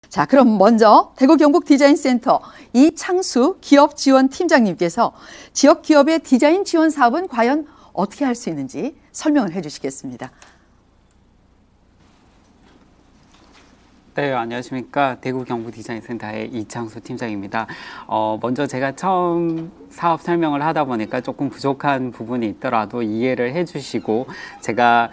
자, 그럼 먼저 대구 경북 디자인센터 이창수 기업지원팀장님께서 지역 기업의 디자인 지원 사업은 과연 어떻게 할 수 있는지 설명을 해주시겠습니다. 네, 안녕하십니까. 대구 경북 디자인센터의 이창수 팀장입니다. 먼저 제가 처음 사업 설명을 하다 보니까 조금 부족한 부분이 있더라도 이해를 해주시고 제가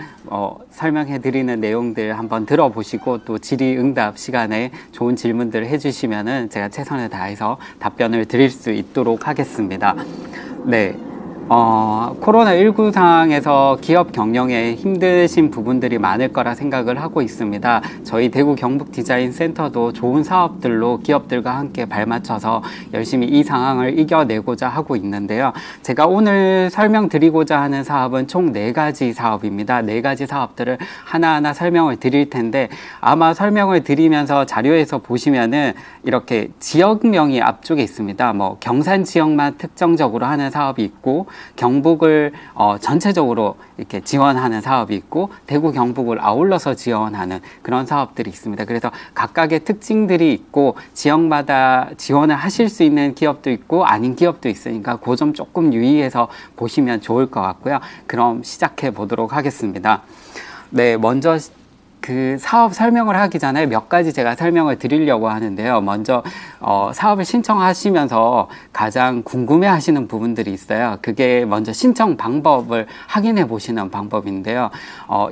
설명해 드리는 내용들 한번 들어보시고 또 질의응답 시간에 좋은 질문들을 해주시면은 제가 최선을 다해서 답변을 드릴 수 있도록 하겠습니다. 네. 코로나19 상황에서 기업 경영에 힘드신 부분들이 많을 거라 생각을 하고 있습니다. 저희 대구 경북 디자인 센터도 좋은 사업들로 기업들과 함께 발맞춰서 열심히 이 상황을 이겨내고자 하고 있는데요. 제가 오늘 설명드리고자 하는 사업은 총 4가지 사업입니다. 4가지 사업들을 하나하나 설명을 드릴 텐데 아마 설명을 드리면서 자료에서 보시면은 이렇게 지역명이 앞쪽에 있습니다. 뭐 경산 지역만 특정적으로 하는 사업이 있고 경북을 전체적으로 이렇게 지원하는 사업이 있고 대구 경북을 아울러서 지원하는 그런 사업들이 있습니다. 그래서 각각의 특징들이 있고 지역마다 지원을 하실 수 있는 기업도 있고 아닌 기업도 있으니까 그 점 조금 유의해서 보시면 좋을 것 같고요. 그럼 시작해 보도록 하겠습니다. 네, 먼저 그 사업 설명을 하기 전에 몇 가지 제가 설명을 드리려고 하는데요. 먼저 사업을 신청하시면서 가장 궁금해 하시는 부분들이 있어요. 그게 먼저 신청 방법을 확인해 보시는 방법인데요.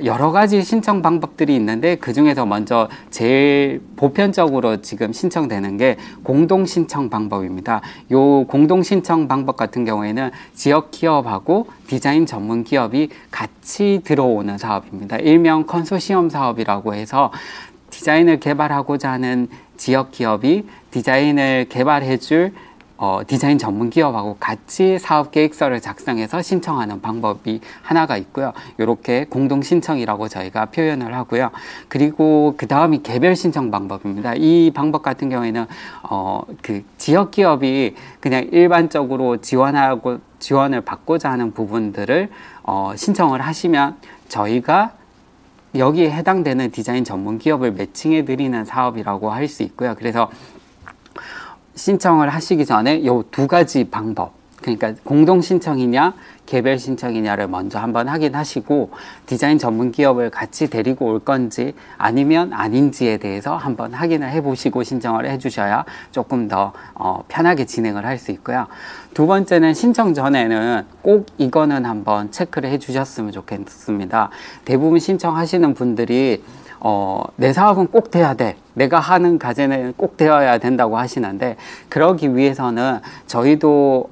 여러 가지 신청 방법들이 있는데 그 중에서 먼저 제일 보편적으로 지금 신청되는 게 공동 신청 방법입니다. 요 공동 신청 방법 같은 경우에는 지역 기업하고 디자인 전문 기업이 같이 들어오는 사업입니다. 일명 컨소시엄 사업이라고 해서 디자인을 개발하고자 하는 지역 기업이 디자인을 개발해 줄 디자인 전문 기업하고 같이 사업 계획서를 작성해서 신청하는 방법이 하나가 있고요. 이렇게 공동 신청이라고 저희가 표현을 하고요. 그리고 그 다음이 개별 신청 방법입니다. 이 방법 같은 경우에는 그 지역 기업이 그냥 일반적으로 지원을 받고자 하는 부분들을 신청을 하시면 저희가 여기에 해당되는 디자인 전문 기업을 매칭해 드리는 사업이라고 할 수 있고요. 그래서 신청을 하시기 전에 이 2가지 방법, 그러니까 공동 신청이냐 개별 신청이냐를 먼저 한번 확인하시고 디자인 전문 기업을 같이 데리고 올 건지 아니면 아닌지에 대해서 한번 확인을 해보시고 신청을 해주셔야 조금 더 편하게 진행을 할 수 있고요. 두 번째는 신청 전에는 꼭 이거는 한번 체크를 해주셨으면 좋겠습니다. 대부분 신청하시는 분들이 내 사업은 꼭 돼야 돼. 내가 하는 과제는 꼭 되어야 된다고 하시는데 그러기 위해서는 저희도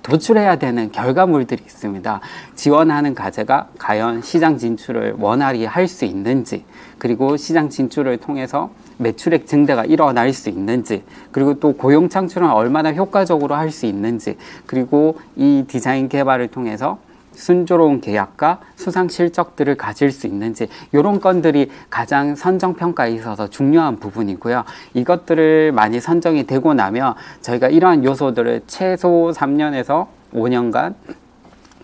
도출해야 되는 결과물들이 있습니다. 지원하는 과제가 과연 시장 진출을 원활히 할 수 있는지, 그리고 시장 진출을 통해서 매출액 증대가 일어날 수 있는지, 그리고 또 고용 창출은 얼마나 효과적으로 할 수 있는지, 그리고 이 디자인 개발을 통해서 순조로운 계약과 수상 실적들을 가질 수 있는지, 이런 건들이 가장 선정 평가에 있어서 중요한 부분이고요. 이것들을 많이 선정이 되고 나면 저희가 이러한 요소들을 최소 3년에서 5년간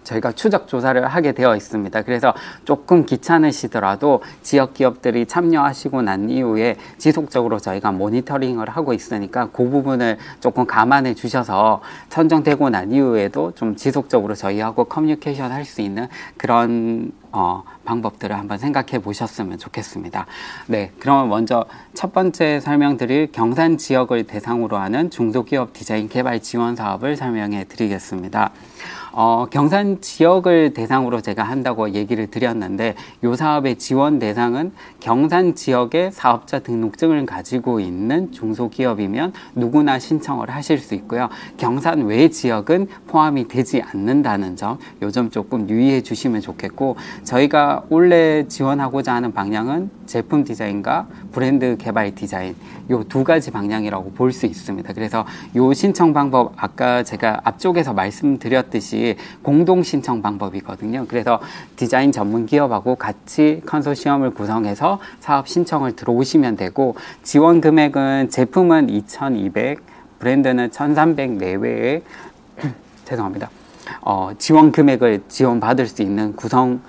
저희가 추적 조사를 하게 되어 있습니다. 그래서 조금 귀찮으시더라도 지역 기업들이 참여하시고 난 이후에 지속적으로 저희가 모니터링을 하고 있으니까 그 부분을 조금 감안해 주셔서 선정되고 난 이후에도 좀 지속적으로 저희하고 커뮤니케이션 할 수 있는 그런 방법들을 한번 생각해 보셨으면 좋겠습니다. 네, 그러면 먼저 첫 번째 설명드릴 경산 지역을 대상으로 하는 중소기업 디자인 개발 지원 사업을 설명해 드리겠습니다. 경산 지역을 대상으로 제가 한다고 얘기를 드렸는데 이 사업의 지원 대상은 경산 지역의 사업자 등록증을 가지고 있는 중소기업이면 누구나 신청을 하실 수 있고요. 경산 외 지역은 포함이 되지 않는다는 점, 이 점 조금 유의해 주시면 좋겠고, 저희가 원래 지원하고자 하는 방향은 제품 디자인과 브랜드 개발 디자인, 이 2가지 방향이라고 볼 수 있습니다. 그래서 이 신청 방법 아까 제가 앞쪽에서 말씀드렸듯이 공동 신청 방법이거든요. 그래서 디자인 전문 기업하고 같이 컨소시엄을 구성해서 사업 신청을 들어오시면 되고, 지원 금액은 제품은 2,200, 브랜드는 1,300 내외에 죄송합니다. 지원 금액을 지원받을 수 있는 구성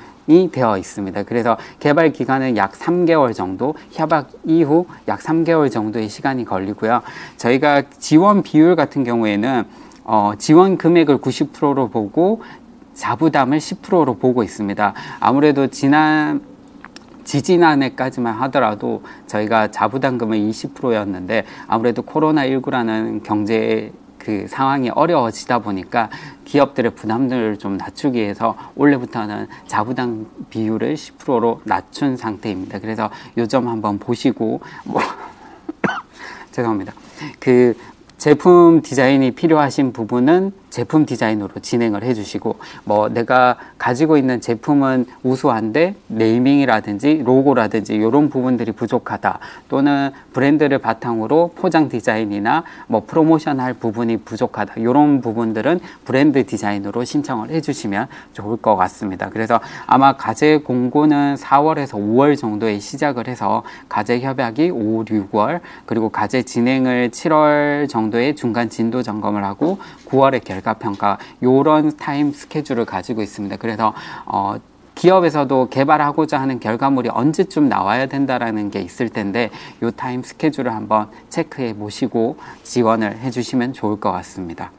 되어 있습니다. 그래서 개발 기간은 약 3개월 정도, 협약 이후 약 3개월 정도의 시간이 걸리고요. 저희가 지원 비율 같은 경우에는 지원 금액을 90%로 보고 자부담을 10%로 보고 있습니다. 아무래도 지지난해까지만 하더라도 저희가 자부담금은 20%였는데 아무래도 코로나19라는 경제 그 상황이 어려워지다 보니까 기업들의 부담들을 좀 낮추기 위해서 올해부터는 자부담 비율을 10%로 낮춘 상태입니다. 그래서 요 점 한번 보시고 죄송합니다. 그 제품 디자인이 필요하신 부분은 제품 디자인으로 진행을 해주시고, 뭐 내가 가지고 있는 제품은 우수한데 네이밍이라든지 로고라든지 이런 부분들이 부족하다, 또는 브랜드를 바탕으로 포장 디자인이나 뭐 프로모션 할 부분이 부족하다, 이런 부분들은 브랜드 디자인으로 신청을 해주시면 좋을 것 같습니다. 그래서 아마 과제 공고는 4월에서 5월 정도에 시작을 해서 과제 협약이 5, 6월, 그리고 과제 진행을 7월 정도에 중간 진도 점검을 하고 9월에 결과평가, 요런 타임 스케줄을 가지고 있습니다. 그래서 기업에서도 개발하고자 하는 결과물이 언제쯤 나와야 된다라는 게 있을 텐데, 요 타임 스케줄을 한번 체크해 보시고 지원을 해 주시면 좋을 것 같습니다.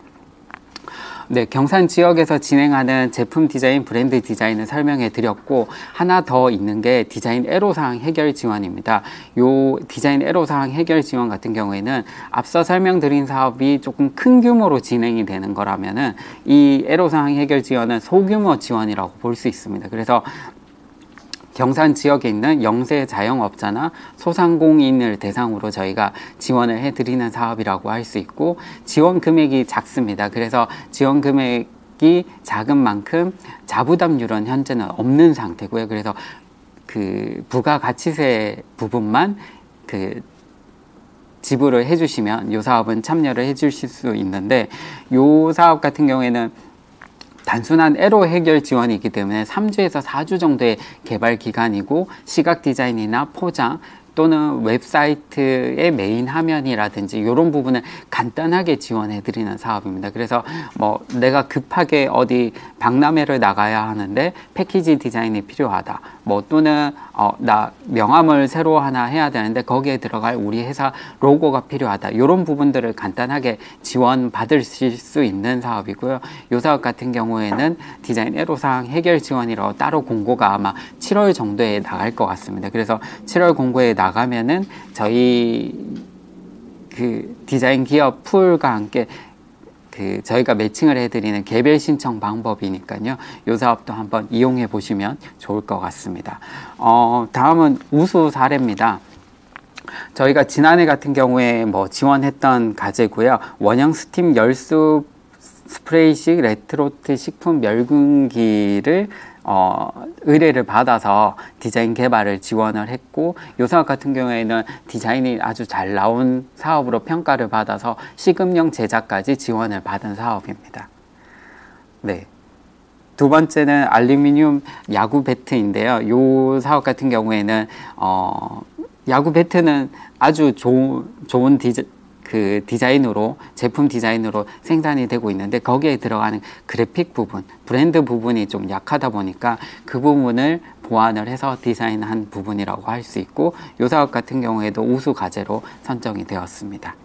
네, 경산 지역에서 진행하는 제품 디자인, 브랜드 디자인을 설명해 드렸고, 하나 더 있는 게 디자인 애로사항 해결 지원입니다. 요 디자인 애로사항 해결 지원 같은 경우에는 앞서 설명드린 사업이 조금 큰 규모로 진행이 되는 거라면은 이 애로사항 해결 지원은 소규모 지원이라고 볼 수 있습니다. 그래서 경산 지역에 있는 영세 자영업자나 소상공인을 대상으로 저희가 지원을 해드리는 사업이라고 할 수 있고, 지원 금액이 작습니다. 그래서 지원 금액이 작은 만큼 자부담률은 현재는 없는 상태고요. 그래서 그 부가가치세 부분만 지불을 해주시면 이 사업은 참여를 해주실 수 있는데, 이 사업 같은 경우에는 단순한 애로 해결 지원이기 때문에 3주에서 4주 정도의 개발 기간이고, 시각 디자인이나 포장 또는 웹사이트의 메인 화면이라든지 이런 부분을 간단하게 지원해 드리는 사업입니다. 그래서 뭐 내가 급하게 어디 박람회를 나가야 하는데 패키지 디자인이 필요하다, 뭐 또는 나 명함을 새로 하나 해야 되는데 거기에 들어갈 우리 회사 로고가 필요하다, 이런 부분들을 간단하게 지원 받으실 수 있는 사업이고요. 이 사업 같은 경우에는 디자인 애로사항 해결 지원이라고 따로 공고가 아마 7월 정도에 나갈 것 같습니다. 그래서 7월 공고에 나가면은 저희 그 디자인 기업 풀과 함께 저희가 매칭을 해드리는 개별 신청 방법이니까요. 이 사업도 한번 이용해 보시면 좋을 것 같습니다. 다음은 우수 사례입니다. 저희가 지난해 같은 경우에 뭐 지원했던 과제고요. 원형 스팀 열수 스프레이식 레트로트 식품 멸균기를 의뢰를 받아서 디자인 개발을 지원을 했고, 이 사업 같은 경우에는 디자인이 아주 잘 나온 사업으로 평가를 받아서 시급용 제작까지 지원을 받은 사업입니다. 네. 두 번째는 알루미늄 야구 배트인데요. 이 사업 같은 경우에는 야구 배트는 아주 좋은 디자인으로, 제품 디자인으로 생산이 되고 있는데, 거기에 들어가는 그래픽 부분, 브랜드 부분이 좀 약하다 보니까 그 부분을 보완을 해서 디자인한 부분이라고 할 수 있고, 이 사업 같은 경우에도 우수 과제로 선정이 되었습니다.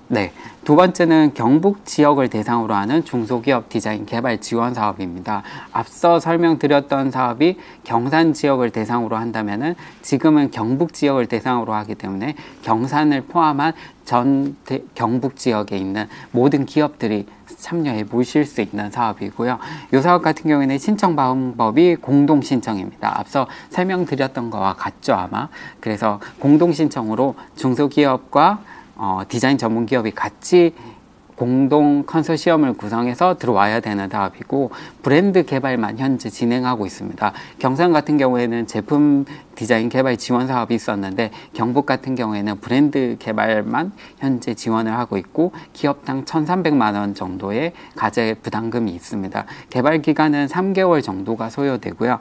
네, 두 번째는 경북 지역을 대상으로 하는 중소기업 디자인 개발 지원 사업입니다. 앞서 설명드렸던 사업이 경산 지역을 대상으로 한다면은 지금은 경북 지역을 대상으로 하기 때문에 경산을 포함한 전 경북 지역에 있는 모든 기업들이 참여해 보실 수 있는 사업이고요. 이 사업 같은 경우에는 신청 방법이 공동 신청입니다. 앞서 설명드렸던 거와 같죠, 아마. 그래서 공동 신청으로 중소기업과 디자인 전문 기업이 같이 공동 컨소시엄을 구성해서 들어와야 되는 사업이고, 브랜드 개발만 현재 진행하고 있습니다. 경산 같은 경우에는 제품 디자인 개발 지원 사업이 있었는데, 경북 같은 경우에는 브랜드 개발만 현재 지원을 하고 있고, 기업당 1,300만 원 정도의 과제 부담금이 있습니다. 개발 기간은 3개월 정도가 소요되고요.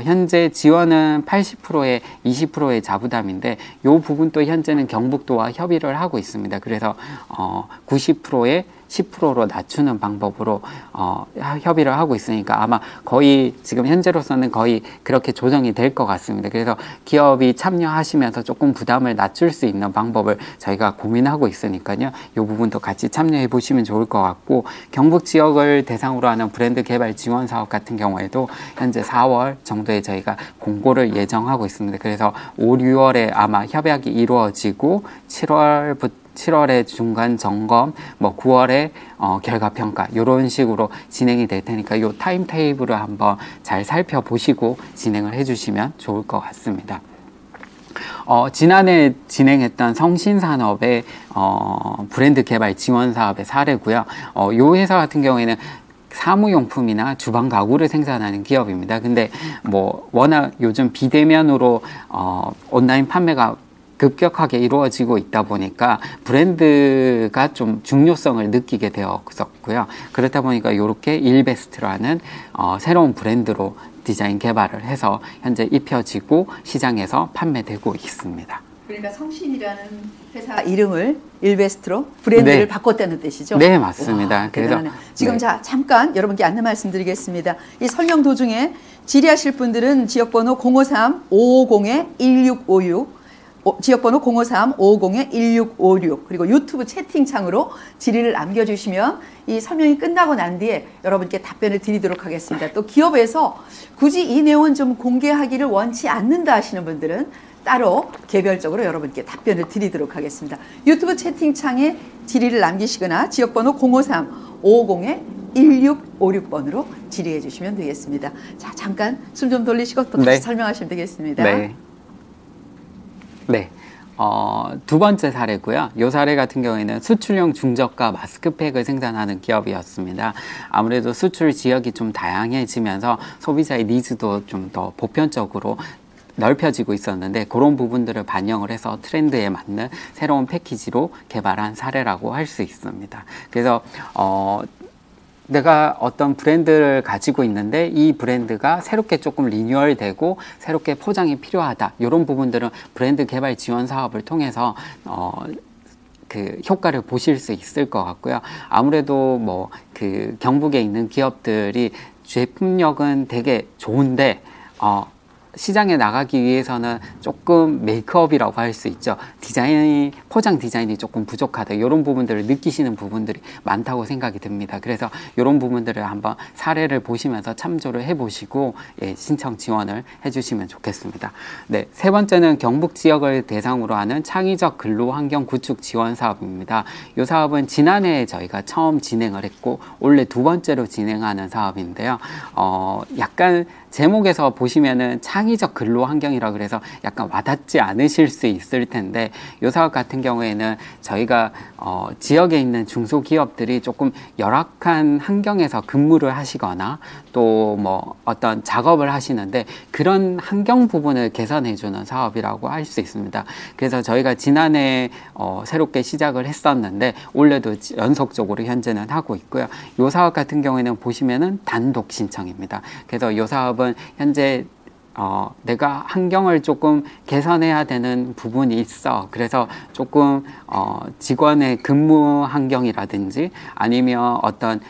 현재 지원은 80%에 20%의 자부담인데, 이 부분도 현재는 경북도와 협의를 하고 있습니다. 그래서 90%의 10%에 10%로 낮추는 방법으로 협의를 하고 있으니까 아마 거의 지금 현재로서는 거의 그렇게 조정이 될 것 같습니다. 그래서 기업이 참여하시면서 조금 부담을 낮출 수 있는 방법을 저희가 고민하고 있으니까요. 이 부분도 같이 참여해 보시면 좋을 것 같고, 경북 지역을 대상으로 하는 브랜드 개발 지원 사업 같은 경우에도 현재 4월 정도에 저희가 공고를 예정하고 있습니다. 그래서 5, 6월에 아마 협약이 이루어지고 7월에 중간 점검, 뭐 9월에 결과 평가 이런 식으로 진행이 될 테니까 이 타임 테이블을 한번 잘 살펴보시고 진행을 해주시면 좋을 것 같습니다. 지난해 진행했던 성신산업의 브랜드 개발 지원 사업의 사례고요. 이 회사 같은 경우에는 사무용품이나 주방 가구를 생산하는 기업입니다. 근데 뭐 워낙 요즘 비대면으로 온라인 판매가 급격하게 이루어지고 있다 보니까 브랜드가 좀 중요성을 느끼게 되었었고요. 그렇다 보니까 이렇게 일베스트라는 새로운 브랜드로 디자인 개발을 해서 현재 입혀지고 시장에서 판매되고 있습니다. 그러니까 성신이라는 회사 이름을 일베스트로 브랜드를 네. 바꿨다는 뜻이죠? 네, 맞습니다. 와, 그래서 대단하네요. 지금 네. 자 잠깐 여러분께 안내 말씀드리겠습니다. 이 설명 도중에 질의하실 분들은 지역번호 053-550-1656 지역번호 053-550-1656 그리고 유튜브 채팅창으로 질의를 남겨주시면 이 설명이 끝나고 난 뒤에 여러분께 답변을 드리도록 하겠습니다. 또 기업에서 굳이 이 내용은 좀 공개하기를 원치 않는다 하시는 분들은 따로 개별적으로 여러분께 답변을 드리도록 하겠습니다. 유튜브 채팅창에 질의를 남기시거나 지역번호 053-550-1656번으로 질의해 주시면 되겠습니다. 자, 잠깐 숨 좀 돌리시고 또 다시 네. 설명하시면 되겠습니다. 네. 네. 두 번째 사례고요. 이 사례 같은 경우에는 수출용 중저가 마스크팩을 생산하는 기업이었습니다. 아무래도 수출 지역이 좀 다양해지면서 소비자의 니즈도 좀 더 보편적으로 넓혀지고 있었는데 그런 부분들을 반영을 해서 트렌드에 맞는 새로운 패키지로 개발한 사례라고 할 수 있습니다. 그래서 내가 어떤 브랜드를 가지고 있는데 이 브랜드가 새롭게 조금 리뉴얼되고 새롭게 포장이 필요하다. 이런 부분들은 브랜드 개발 지원 사업을 통해서 그 효과를 보실 수 있을 것 같고요. 아무래도 뭐 그 경북에 있는 기업들이 제품력은 되게 좋은데 시장에 나가기 위해서는 조금 메이크업이라고 할 수 있죠. 포장 디자인이 조금 부족하다. 이런 부분들을 느끼시는 부분들이 많다고 생각이 듭니다. 그래서 이런 부분들을 한번 사례를 보시면서 참조를 해보시고 신청 지원을 해주시면 좋겠습니다. 네, 세 번째는 경북 지역을 대상으로 하는 창의적 근로환경 구축 지원 사업입니다. 이 사업은 지난해 저희가 처음 진행을 했고 올해 두 번째로 진행하는 사업인데요. 약간 제목에서 보시면은 창의적 근로 환경이라 그래서 약간 와닿지 않으실 수 있을 텐데 이 사업 같은 경우에는 저희가 지역에 있는 중소기업들이 조금 열악한 환경에서 근무를 하시거나 또 뭐 어떤 작업을 하시는데 그런 환경 부분을 개선해주는 사업이라고 할 수 있습니다. 그래서 저희가 지난해 새롭게 시작을 했었는데 올해도 연속적으로 현재는 하고 있고요. 이 사업 같은 경우에는 보시면은 단독 신청입니다. 그래서 이 사업은 현재 내가 환경을 조금 개선해야 되는 부분이 있어. 그래서 조금 직원의 근무 환경이라든지 아니면 어떤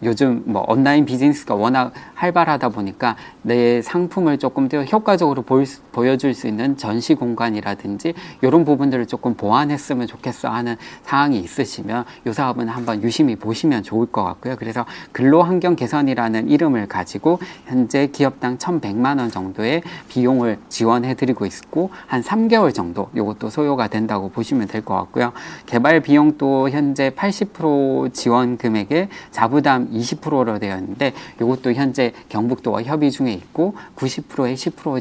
요즘 뭐 온라인 비즈니스가 워낙 활발하다 보니까 내 상품을 조금 더 효과적으로 보여줄 수 있는 전시 공간이라든지 이런 부분들을 조금 보완했으면 좋겠어 하는 사항이 있으시면 이 사업은 한번 유심히 보시면 좋을 것 같고요. 그래서 근로환경 개선이라는 이름을 가지고 현재 기업당 1,100만 원 정도의 비용을 지원해드리고 있고 한 3개월 정도 이것도 소요가 된다고 보시면 될 것 같고요. 개발 비용도 현재 80% 지원 금액에 자부담 20%로 되어 있는데 이것도 현재 경북도와 협의 중에 있고 90%에 10%의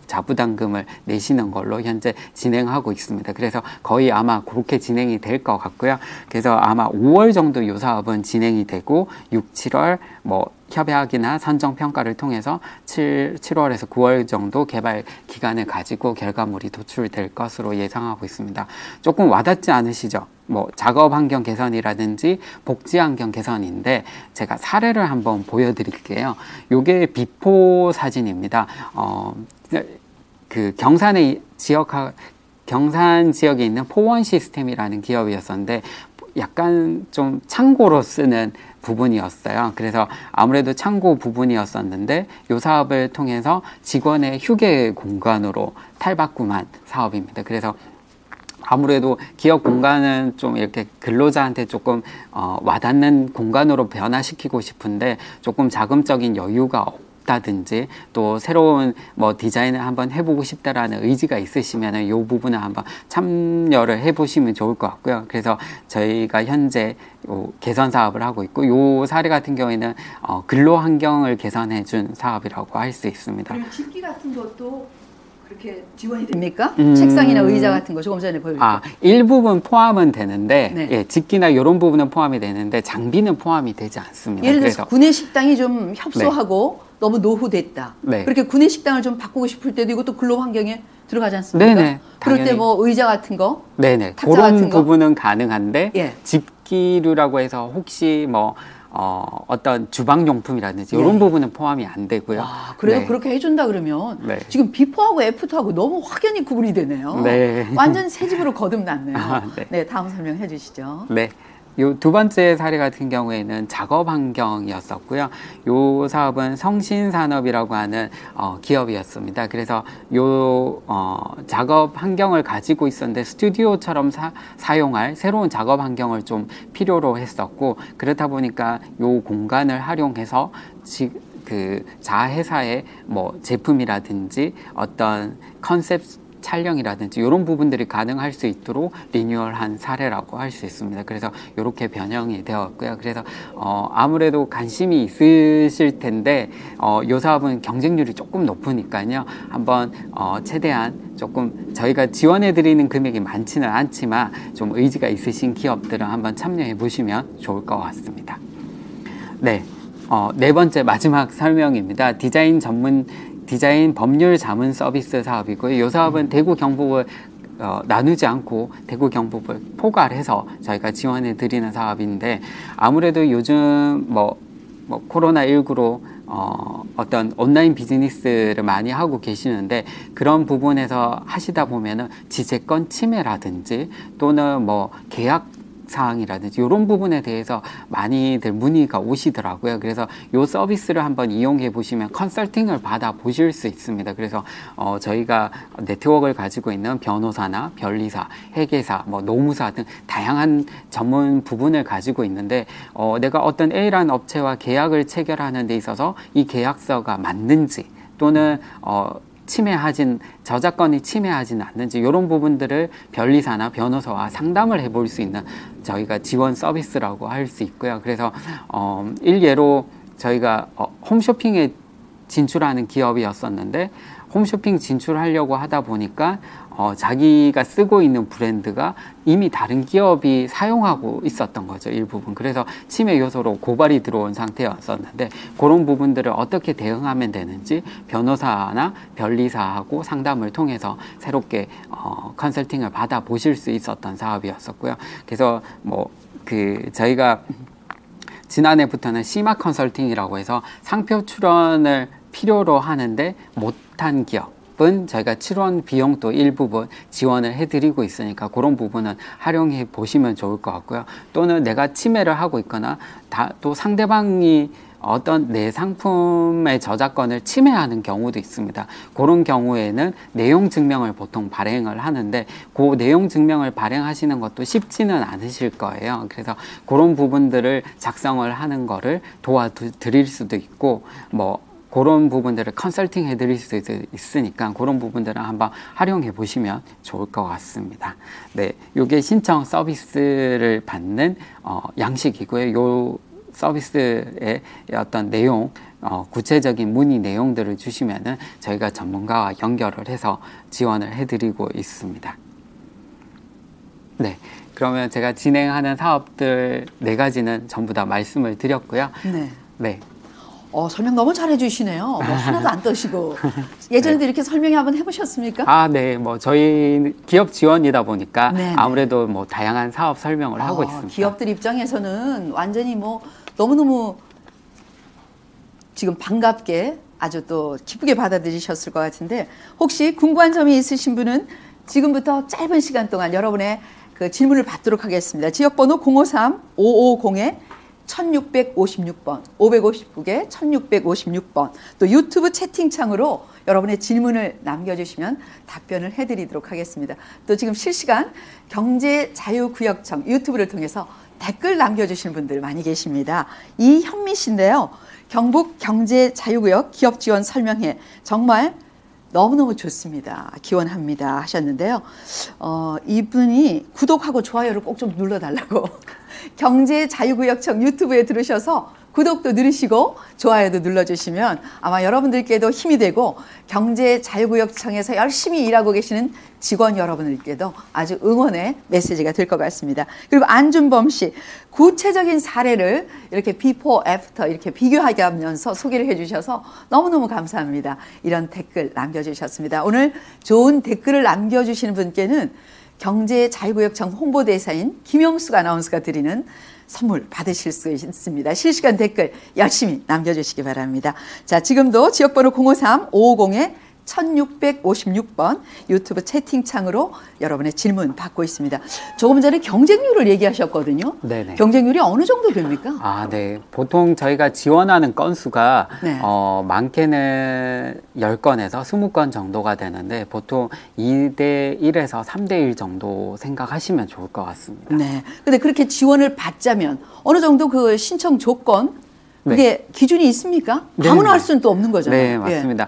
자부담금을 내시는 걸로 현재 진행하고 있습니다. 그래서 거의 아마 그렇게 진행이 될 것 같고요. 그래서 아마 5월 정도 이 사업은 진행이 되고 6, 7월 뭐 협약이나 선정 평가를 통해서 7월에서 9월 정도 개발 기간을 가지고 결과물이 도출될 것으로 예상하고 있습니다. 조금 와닿지 않으시죠? 뭐 작업 환경 개선이라든지 복지 환경 개선인데 제가 사례를 한번 보여드릴게요. 요게 비포 사진입니다. 그 경산 지역에 있는 포원 시스템이라는 기업이었었는데 약간 좀 창고로 쓰는 부분이었어요. 그래서 아무래도 창고 부분이었었는데 이 사업을 통해서 직원의 휴게 공간으로 탈바꿈한 사업입니다. 그래서 아무래도 기업 공간은 좀 이렇게 근로자한테 조금 와닿는 공간으로 변화시키고 싶은데 조금 자금적인 여유가 없다든지 또 새로운 뭐 디자인을 한번 해보고 싶다라는 의지가 있으시면은 이 부분을 한번 참여를 해보시면 좋을 것 같고요. 그래서 저희가 현재 개선 사업을 하고 있고 이 사례 같은 경우에는 근로 환경을 개선해준 사업이라고 할 수 있습니다. 그리고 집기 같은 것도 그렇게 지원이 됩니까? 책상이나 의자 같은 거 조금 전에 보여줬죠. 일부분 포함은 되는데 네. 예, 집기나 이런 부분은 포함이 되는데 장비는 포함이 되지 않습니다. 예를 들어서 구내식당이 좀 협소하고 너무 노후됐다. 네. 그렇게 구내식당을 좀 바꾸고 싶을 때도 이것도 근로 환경에 들어가지 않습니까? 네네, 그럴 때 당연히. 뭐 의자 같은 거, 네네, 탁자 같은 그런 거? 부분은 가능한데 예. 집기류라고 해서 혹시 뭐 어떤 주방용품이라든지 예. 이런 부분은 포함이 안 되고요. 그래도 네. 그렇게 해준다 그러면 네. 지금 비포하고 애프터하고 너무 확연히 구분이 되네요. 네. 완전 새 집으로 거듭났네요. 네. 네, 다음 설명해 주시죠. 네. 요 두 번째 사례 같은 경우에는 작업 환경이었었고요. 요 사업은 성신산업이라고 하는 기업이었습니다. 그래서 요 작업 환경을 가지고 있었는데 스튜디오처럼 사용할 새로운 작업 환경을 좀 필요로 했었고 그렇다 보니까 요 공간을 활용해서 그 자회사의 뭐 제품이라든지 어떤 컨셉 촬영이라든지 이런 부분들이 가능할 수 있도록 리뉴얼한 사례라고 할 수 있습니다. 그래서 이렇게 변형이 되었고요. 그래서 아무래도 관심이 있으실 텐데 이 사업은 경쟁률이 조금 높으니까요. 한번 최대한 조금 저희가 지원해 드리는 금액이 많지는 않지만 좀 의지가 있으신 기업들은 한번 참여해 보시면 좋을 것 같습니다. 네, 네 번째 마지막 설명입니다. 디자인 법률 자문 서비스 사업이고요. 이 사업은 대구 경북을 나누지 않고 대구 경북을 포괄해서 저희가 지원해 드리는 사업인데 아무래도 요즘 뭐 코로나19로 어떤 온라인 비즈니스를 많이 하고 계시는데 그런 부분에서 하시다 보면은 지재권 침해라든지 또는 뭐 계약 사항이라든지 이런 부분에 대해서 많이들 문의가 오시더라고요. 그래서 이 서비스를 한번 이용해 보시면 컨설팅을 받아 보실 수 있습니다. 그래서 저희가 네트워크를 가지고 있는 변호사나 변리사, 회계사, 뭐 노무사 등 다양한 전문 부분을 가지고 있는데 내가 어떤 A라는 업체와 계약을 체결하는 데 있어서 이 계약서가 맞는지 또는 저작권이 침해하진 않는지 이런 부분들을 변리사나 변호사와 상담을 해볼 수 있는 저희가 지원 서비스라고 할 수 있고요. 그래서 일례로 저희가 홈쇼핑에 진출하는 기업이었었는데 홈쇼핑 진출하려고 하다 보니까 자기가 쓰고 있는 브랜드가 이미 다른 기업이 사용하고 있었던 거죠, 일부분. 그래서 침해 요소로 고발이 들어온 상태였었는데 그런 부분들을 어떻게 대응하면 되는지 변호사나 변리사하고 상담을 통해서 새롭게 컨설팅을 받아 보실 수 있었던 사업이었었고요. 그래서 저희가 지난해부터는 시마 컨설팅이라고 해서 상표 출원을 필요로 하는데 못한 기업은 저희가 출원 비용도 일부분 지원을 해드리고 있으니까 그런 부분은 활용해 보시면 좋을 것 같고요. 또는 내가 침해를 하고 있거나 또 상대방이 어떤 내 상품의 저작권을 침해하는 경우도 있습니다. 그런 경우에는 내용 증명을 보통 발행을 하는데 그 내용 증명을 발행하시는 것도 쉽지는 않으실 거예요. 그래서 그런 부분들을 작성을 하는 거를 도와드릴 수도 있고 그런 부분들을 컨설팅 해드릴 수 있으니까 그런 부분들은 한번 활용해 보시면 좋을 것 같습니다. 네, 이게 신청 서비스를 받는 양식이고요. 요 서비스의 어떤 내용, 구체적인 문의 내용들을 주시면은 저희가 전문가와 연결을 해서 지원을 해드리고 있습니다. 네, 그러면 제가 진행하는 사업들 4가지는 전부 다 말씀을 드렸고요. 네. 네. 설명 너무 잘해 주시네요. 하나도 안 떠시고. 예전에도 네. 이렇게 설명회 한번 해보셨습니까? 네. 저희 기업 지원이다 보니까 네네. 아무래도 다양한 사업 설명을 하고 있습니다. 기업들 입장에서는 완전히 너무너무 지금 반갑게 아주 또 기쁘게 받아들이셨을 것 같은데 혹시 궁금한 점이 있으신 분은 지금부터 짧은 시간 동안 여러분의 그 질문을 받도록 하겠습니다. 지역번호 053-550-1656번, 559개 1656번, 또 유튜브 채팅창으로 여러분의 질문을 남겨주시면 답변을 해드리도록 하겠습니다. 또 지금 실시간 경제자유구역청 유튜브를 통해서 댓글 남겨주시는 분들 많이 계십니다. 이현미 씨인데요. 경북 경제자유구역 기업지원 설명회 정말 너무너무 좋습니다. 기원합니다 하셨는데요. 이분이 구독하고 좋아요를 꼭 좀 눌러달라고 경제자유구역청 유튜브에 들으셔서 구독도 누르시고 좋아요도 눌러주시면 아마 여러분들께도 힘이 되고 경제자유구역청에서 열심히 일하고 계시는 직원 여러분들께도 아주 응원의 메시지가 될 것 같습니다. 그리고 안준범 씨, 구체적인 사례를 이렇게 비포, 애프터 이렇게 비교하게 하면서 소개를 해주셔서 너무너무 감사합니다. 이런 댓글 남겨주셨습니다. 오늘 좋은 댓글을 남겨주시는 분께는 경제자유구역청 홍보대사인 김영숙 아나운서가 드리는 선물 받으실 수 있습니다. 실시간 댓글 열심히 남겨주시기 바랍니다. 자, 지금도 지역번호 053-550-1656번 유튜브 채팅창으로 여러분의 질문 받고 있습니다. 조금 전에 경쟁률을 얘기하셨거든요. 네네. 경쟁률이 어느 정도 됩니까? 아, 네. 보통 저희가 지원하는 건수가 네. 많게는 10건에서 20건 정도가 되는데 보통 2대1에서 3대1 정도 생각하시면 좋을 것 같습니다. 네. 근데 그렇게 지원을 받자면 어느 정도 그 신청 조건 그게 네. 기준이 있습니까? 네, 아무나 네. 할 수는 또 없는 거잖아요. 네, 맞습니다.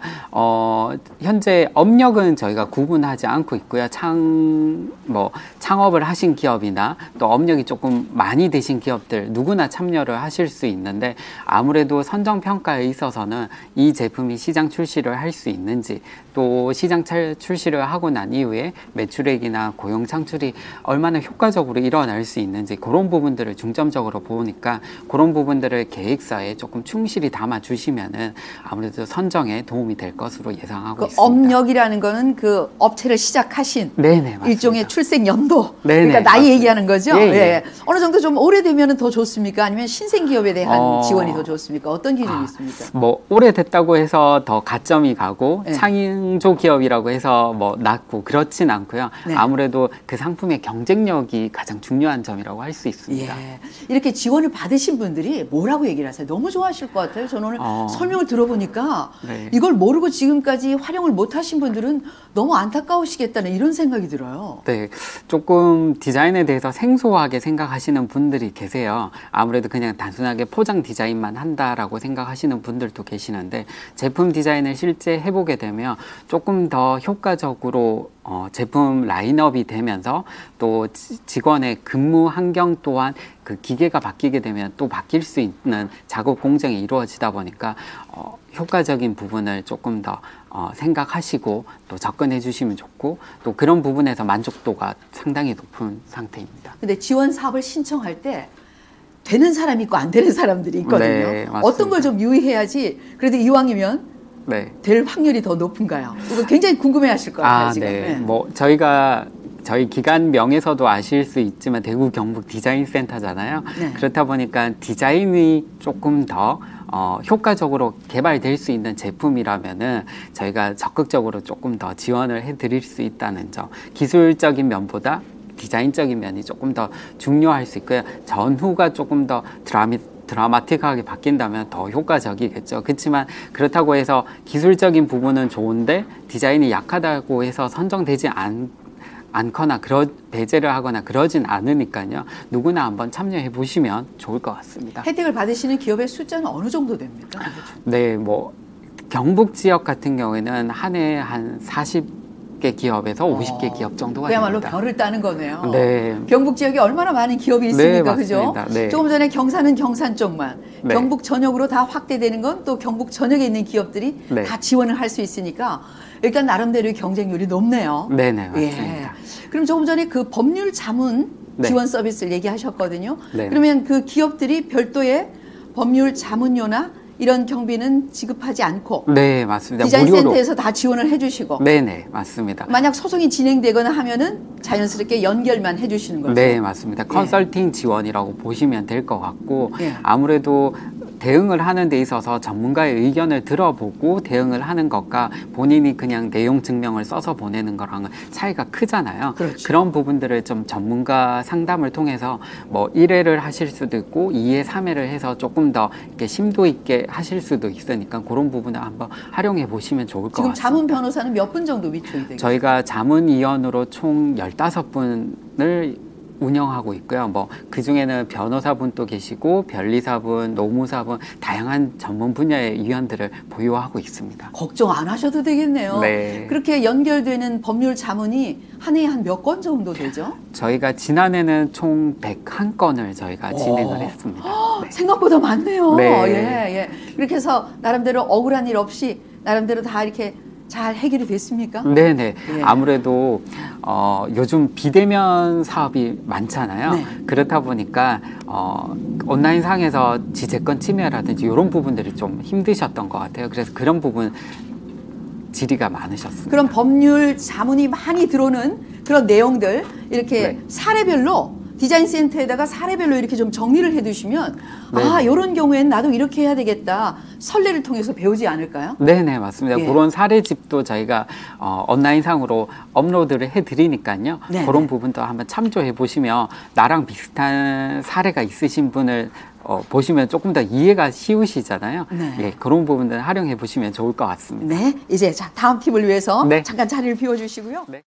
현재 업력은 저희가 구분하지 않고 있고요. 창업을 하신 기업이나 또 업력이 조금 많이 되신 기업들 누구나 참여를 하실 수 있는데 아무래도 선정 평가에 있어서는 이 제품이 시장 출시를 할 수 있는지 또 시장 출시를 하고 난 이후에 매출액이나 고용 창출이 얼마나 효과적으로 일어날 수 있는지 그런 부분들을 중점적으로 보니까 그런 부분들을 계획서에 조금 충실히 담아주시면은 아무래도 선정에 도움이 될 것으로 예상하고 있습니다. 업력이라는 거는 그 업체를 시작하신 네네, 맞습니다. 일종의 출생 연도, 네네, 그러니까 나이 맞습니다. 얘기하는 거죠. 예, 예. 예. 어느 정도 좀 오래되면 더 좋습니까? 아니면 신생 기업에 대한 지원이 더 좋습니까? 어떤 기준이 있습니까? 뭐 오래됐다고 해서 더 가점이 가고 네. 창조 기업이라고 해서 뭐 낮고 그렇진 않고요. 네. 아무래도 그 상품의 경쟁력이 가장 중요한 점이라고 할 수 있습니다. 예. 이렇게 지원을 받으신 분들이 뭐라고 얘기를 하세요? 너무 좋아하실 것 같아요. 저는 오늘 설명을 들어보니까 네. 이걸 모르고 지금까지 활용을 못 하신 분들은 너무 안타까우시겠다는 이런 생각이 들어요. 네, 조금 디자인에 대해서 생소하게 생각하시는 분들이 계세요. 아무래도 그냥 단순하게 포장 디자인만 한다라고 생각하시는 분들도 계시는데 제품 디자인을 실제 해보게 되면 조금 더 효과적으로 제품 라인업이 되면서 또 직원의 근무 환경 또한 그 기계가 바뀌게 되면 또 바뀔 수 있는 작업 공정이 이루어지다 보니까 효과적인 부분을 조금 더 생각하시고 또 접근해 주시면 좋고 또 그런 부분에서 만족도가 상당히 높은 상태입니다. 근데 지원 사업을 신청할 때 되는 사람이 있고 안 되는 사람들이 있거든요. 네, 맞습니다. 어떤 걸 좀 유의해야지 그래도 이왕이면 네. 될 확률이 더 높은가요? 이거 굉장히 궁금해하실 것 같아요. 지금. 네. 네. 뭐 저희 기관 명에서도 아실 수 있지만 대구 경북 디자인 센터잖아요. 네. 그렇다 보니까 디자인이 조금 더 효과적으로 개발될 수 있는 제품이라면은 저희가 적극적으로 조금 더 지원을 해드릴 수 있다는 점, 기술적인 면보다 디자인적인 면이 조금 더 중요할 수 있고요. 전후가 조금 더 드라마틱하게 바뀐다면 더 효과적이겠죠. 그렇지만 그렇다고 해서 기술적인 부분은 좋은데 디자인이 약하다고 해서 선정되지 않거나 배제를 하거나 그러진 않으니까요. 누구나 한번 참여해 보시면 좋을 것 같습니다. 혜택을 받으시는 기업의 숫자는 어느 정도 됩니까? 네, 뭐 경북 지역 같은 경우에는 한 해 한 40개 기업에서 50개 기업 정도가 그야말로 됩니다. 별을 따는 거네요. 네. 경북 지역에 얼마나 많은 기업이 있습니까? 네, 그죠? 맞습니다. 네. 조금 전에 경사는 경산 쪽만, 네. 경북 전역으로 다 확대되는 건 또 경북 전역에 있는 기업들이 네. 다 지원을 할 수 있으니까 일단 나름대로의 경쟁률이 높네요. 네네, 예. 맞습니다. 그럼 조금 전에 그 법률 자문 네. 지원 서비스를 얘기하셨거든요. 네. 그러면 그 기업들이 별도의 법률 자문료나 이런 경비는 지급하지 않고 네, 맞습니다. 디자인 무료로. 센터에서 다 지원을 해주시고 네네, 맞습니다. 만약 소송이 진행되거나 하면은 자연스럽게 연결만 해주시는 거죠. 네, 맞습니다. 컨설팅 지원이라고 보시면 될 것 같고 예. 아무래도 대응을 하는 데 있어서 전문가의 의견을 들어보고 대응을 하는 것과 본인이 그냥 내용 증명을 써서 보내는 거랑은 차이가 크잖아요. 그렇죠. 그런 부분들을 좀 전문가 상담을 통해서 뭐 1회를 하실 수도 있고 2회, 3회를 해서 조금 더 이렇게 심도 있게 하실 수도 있으니까 그런 부분을 한번 활용해 보시면 좋을 것 지금 같습니다. 자문 변호사는 몇 분 정도 위촉이 되겠어요? 저희가 자문위원으로 총 15분을 운영하고 있고요. 뭐 그중에는 변호사분도 계시고 변리사분, 노무사분 다양한 전문 분야의 위원들을 보유하고 있습니다. 걱정 안 하셔도 되겠네요. 네. 그렇게 연결되는 법률 자문이 한 해에 한 몇 건 정도 되죠? 저희가 지난해는 총 101건을 저희가 진행을 했습니다. 네. 생각보다 많네요. 네. 예, 예. 그렇게 해서 나름대로 억울한 일 없이 나름대로 다 이렇게 잘 해결이 됐습니까? 네네. 예. 아무래도 요즘 비대면 사업이 많잖아요. 네. 그렇다 보니까 온라인상에서 지재권 침해라든지 이런 부분들이 좀 힘드셨던 것 같아요. 그래서 그런 부분 질의가 많으셨습니다. 그런 법률 자문이 많이 들어오는 그런 내용들 이렇게 네. 사례별로 디자인 센터에다가 사례별로 이렇게 좀 정리를 해두시면 네. 아 이런 경우에는 나도 이렇게 해야 되겠다 선례를 통해서 배우지 않을까요? 네네 맞습니다. 예. 그런 사례집도 저희가 온라인상으로 업로드를 해드리니까요. 네, 그런 네. 부분도 한번 참조해 보시면 나랑 비슷한 사례가 있으신 분을 보시면 조금 더 이해가 쉬우시잖아요. 네. 예, 그런 부분들 활용해 보시면 좋을 것 같습니다. 네, 이제 자 다음 팁을 위해서 네. 잠깐 자리를 비워주시고요. 네.